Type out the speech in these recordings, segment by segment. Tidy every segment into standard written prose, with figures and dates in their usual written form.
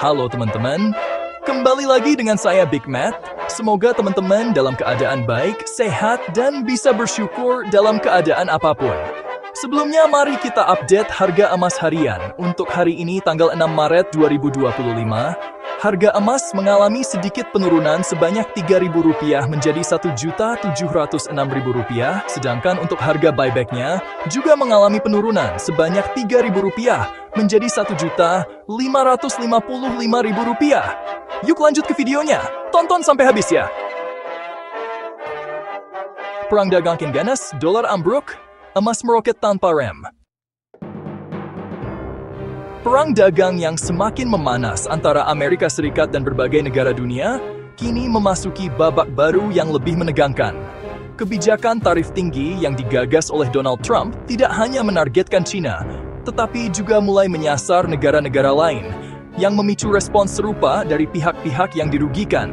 Halo teman-teman, kembali lagi dengan saya Big Matt. Semoga teman-teman dalam keadaan baik, sehat, dan bisa bersyukur dalam keadaan apapun. Sebelumnya mari kita update harga emas harian. Untuk hari ini tanggal 6 Maret 2025, harga emas mengalami sedikit penurunan sebanyak Rp3.000 menjadi Rp1.706.000, sedangkan untuk harga buybacknya juga mengalami penurunan sebanyak Rp3.000 menjadi Rp1.555.000. Yuk lanjut ke videonya, tonton sampai habis ya. Perang dagang makin ganas, dolar ambruk, emas meroket tanpa rem. Perang dagang yang semakin memanas antara Amerika Serikat dan berbagai negara dunia kini memasuki babak baru yang lebih menegangkan. Kebijakan tarif tinggi yang digagas oleh Donald Trump tidak hanya menargetkan China, tetapi juga mulai menyasar negara-negara lain yang memicu respons serupa dari pihak-pihak yang dirugikan.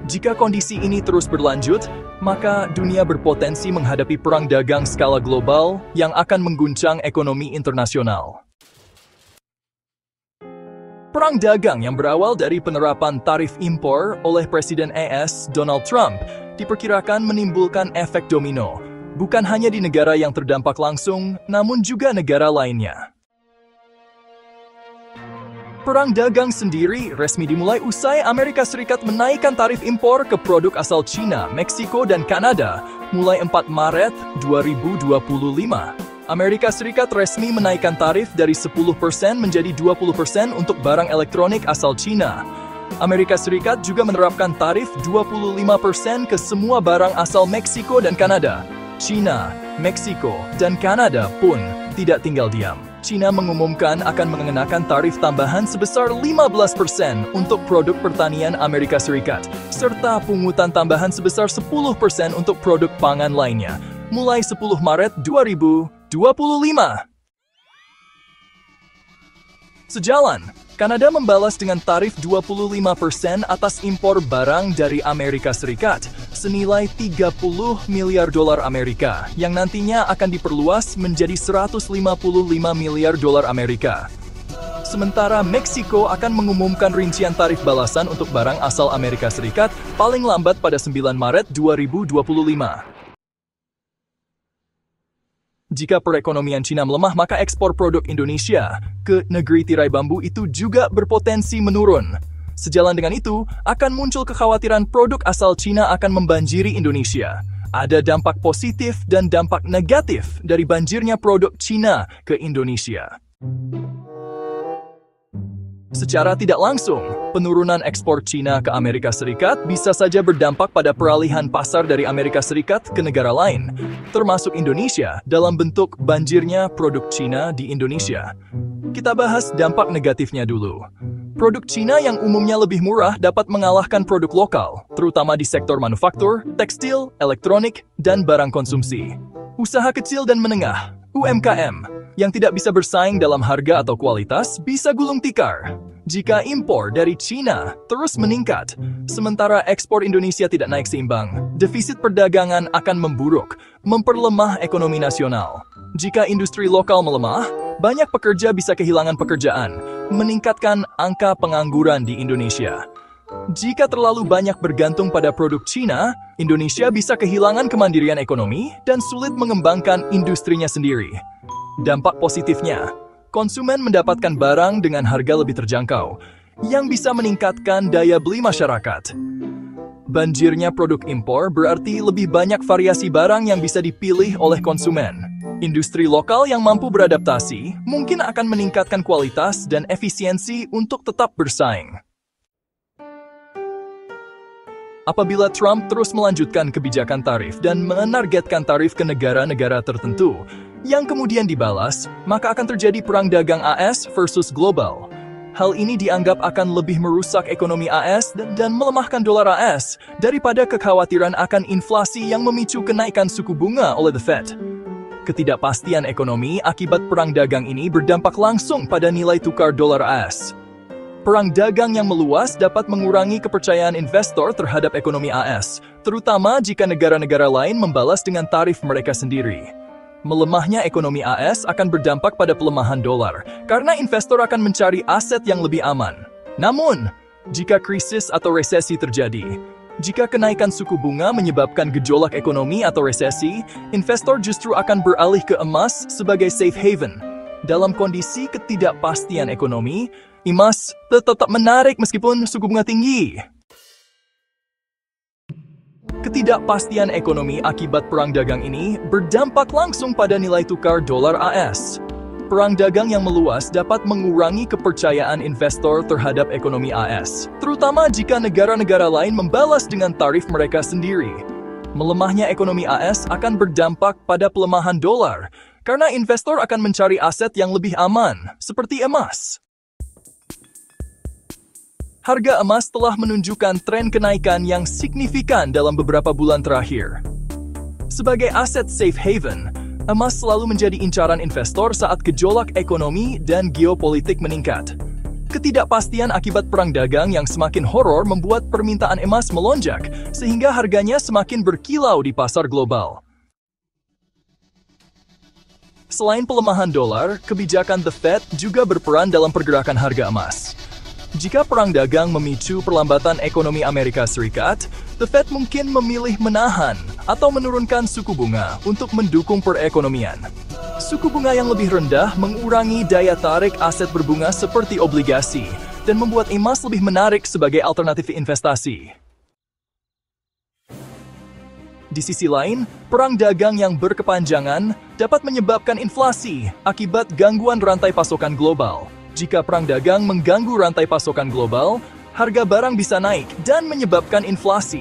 Jika kondisi ini terus berlanjut, maka dunia berpotensi menghadapi perang dagang skala global yang akan mengguncang ekonomi internasional. Perang dagang yang berawal dari penerapan tarif impor oleh Presiden AS Donald Trump diperkirakan menimbulkan efek domino, bukan hanya di negara yang terdampak langsung, namun juga negara lainnya. Perang dagang sendiri resmi dimulai usai Amerika Serikat menaikkan tarif impor ke produk asal China, Meksiko, dan Kanada mulai 4 Maret 2025. Amerika Serikat resmi menaikkan tarif dari 10% menjadi 20% untuk barang elektronik asal China. Amerika Serikat juga menerapkan tarif 25% ke semua barang asal Meksiko dan Kanada. China, Meksiko, dan Kanada pun tidak tinggal diam. China mengumumkan akan mengenakan tarif tambahan sebesar 15% untuk produk pertanian Amerika Serikat, serta pungutan tambahan sebesar 10% untuk produk pangan lainnya, mulai 10 Maret 2025. Sejalan, Kanada membalas dengan tarif 25% atas impor barang dari Amerika Serikat, senilai 30 miliar dolar Amerika, yang nantinya akan diperluas menjadi 155 miliar dolar Amerika. Sementara Meksiko akan mengumumkan rincian tarif balasan untuk barang asal Amerika Serikat paling lambat pada 9 Maret 2025. Jika perekonomian China melemah, maka ekspor produk Indonesia ke negeri tirai bambu itu juga berpotensi menurun. Sejalan dengan itu, akan muncul kekhawatiran produk asal China akan membanjiri Indonesia. Ada dampak positif dan dampak negatif dari banjirnya produk China ke Indonesia. Secara tidak langsung, penurunan ekspor China ke Amerika Serikat bisa saja berdampak pada peralihan pasar dari Amerika Serikat ke negara lain, termasuk Indonesia, dalam bentuk banjirnya produk China di Indonesia. Kita bahas dampak negatifnya dulu. Produk China yang umumnya lebih murah dapat mengalahkan produk lokal, terutama di sektor manufaktur, tekstil, elektronik, dan barang konsumsi. Usaha kecil dan menengah, UMKM, yang tidak bisa bersaing dalam harga atau kualitas bisa gulung tikar jika impor dari China terus meningkat, sementara ekspor Indonesia tidak naik seimbang. Defisit perdagangan akan memburuk, memperlemah ekonomi nasional. Jika industri lokal melemah, banyak pekerja bisa kehilangan pekerjaan, meningkatkan angka pengangguran di Indonesia. Jika terlalu banyak bergantung pada produk China, Indonesia bisa kehilangan kemandirian ekonomi dan sulit mengembangkan industrinya sendiri. Dampak positifnya, konsumen mendapatkan barang dengan harga lebih terjangkau, yang bisa meningkatkan daya beli masyarakat. Banjirnya produk impor berarti lebih banyak variasi barang yang bisa dipilih oleh konsumen. Industri lokal yang mampu beradaptasi mungkin akan meningkatkan kualitas dan efisiensi untuk tetap bersaing. Apabila Trump terus melanjutkan kebijakan tarif dan menargetkan tarif ke negara-negara tertentu, yang kemudian dibalas, maka akan terjadi perang dagang AS versus global. Hal ini dianggap akan lebih merusak ekonomi AS dan melemahkan dolar AS daripada kekhawatiran akan inflasi yang memicu kenaikan suku bunga oleh The Fed. Ketidakpastian ekonomi akibat perang dagang ini berdampak langsung pada nilai tukar dolar AS. Perang dagang yang meluas dapat mengurangi kepercayaan investor terhadap ekonomi AS, terutama jika negara-negara lain membalas dengan tarif mereka sendiri. Melemahnya ekonomi AS akan berdampak pada pelemahan dolar, karena investor akan mencari aset yang lebih aman. Namun, jika krisis atau resesi terjadi, jika kenaikan suku bunga menyebabkan gejolak ekonomi atau resesi, investor justru akan beralih ke emas sebagai safe haven. Dalam kondisi ketidakpastian ekonomi, emas tetap menarik meskipun suku bunga tinggi. Ketidakpastian ekonomi akibat perang dagang ini berdampak langsung pada nilai tukar dolar AS. Perang dagang yang meluas dapat mengurangi kepercayaan investor terhadap ekonomi AS, terutama jika negara-negara lain membalas dengan tarif mereka sendiri. Melemahnya ekonomi AS akan berdampak pada pelemahan dolar, karena investor akan mencari aset yang lebih aman, seperti emas. Harga emas telah menunjukkan tren kenaikan yang signifikan dalam beberapa bulan terakhir. Sebagai aset safe haven, emas selalu menjadi incaran investor saat gejolak ekonomi dan geopolitik meningkat. Ketidakpastian akibat perang dagang yang semakin horor membuat permintaan emas melonjak, sehingga harganya semakin berkilau di pasar global. Selain pelemahan dolar, kebijakan The Fed juga berperan dalam pergerakan harga emas. Jika perang dagang memicu perlambatan ekonomi Amerika Serikat, The Fed mungkin memilih menahan atau menurunkan suku bunga untuk mendukung perekonomian. Suku bunga yang lebih rendah mengurangi daya tarik aset berbunga seperti obligasi dan membuat emas lebih menarik sebagai alternatif investasi. Di sisi lain, perang dagang yang berkepanjangan dapat menyebabkan inflasi akibat gangguan rantai pasokan global. Jika perang dagang mengganggu rantai pasokan global, harga barang bisa naik dan menyebabkan inflasi.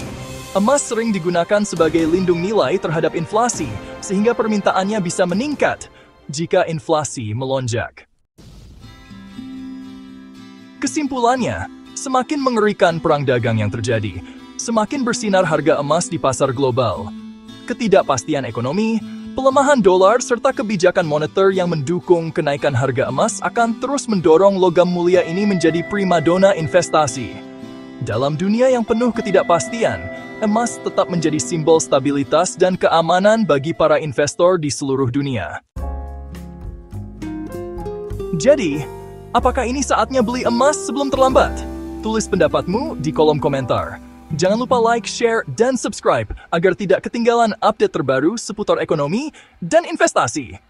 Emas sering digunakan sebagai lindung nilai terhadap inflasi, sehingga permintaannya bisa meningkat jika inflasi melonjak. Kesimpulannya, semakin mengerikan perang dagang yang terjadi, semakin bersinar harga emas di pasar global. Ketidakpastian ekonomi, pelemahan dolar, serta kebijakan moneter yang mendukung kenaikan harga emas akan terus mendorong logam mulia ini menjadi primadona investasi. Dalam dunia yang penuh ketidakpastian, emas tetap menjadi simbol stabilitas dan keamanan bagi para investor di seluruh dunia. Jadi, apakah ini saatnya beli emas sebelum terlambat? Tulis pendapatmu di kolom komentar. Jangan lupa like, share, dan subscribe agar tidak ketinggalan update terbaru seputar ekonomi dan investasi.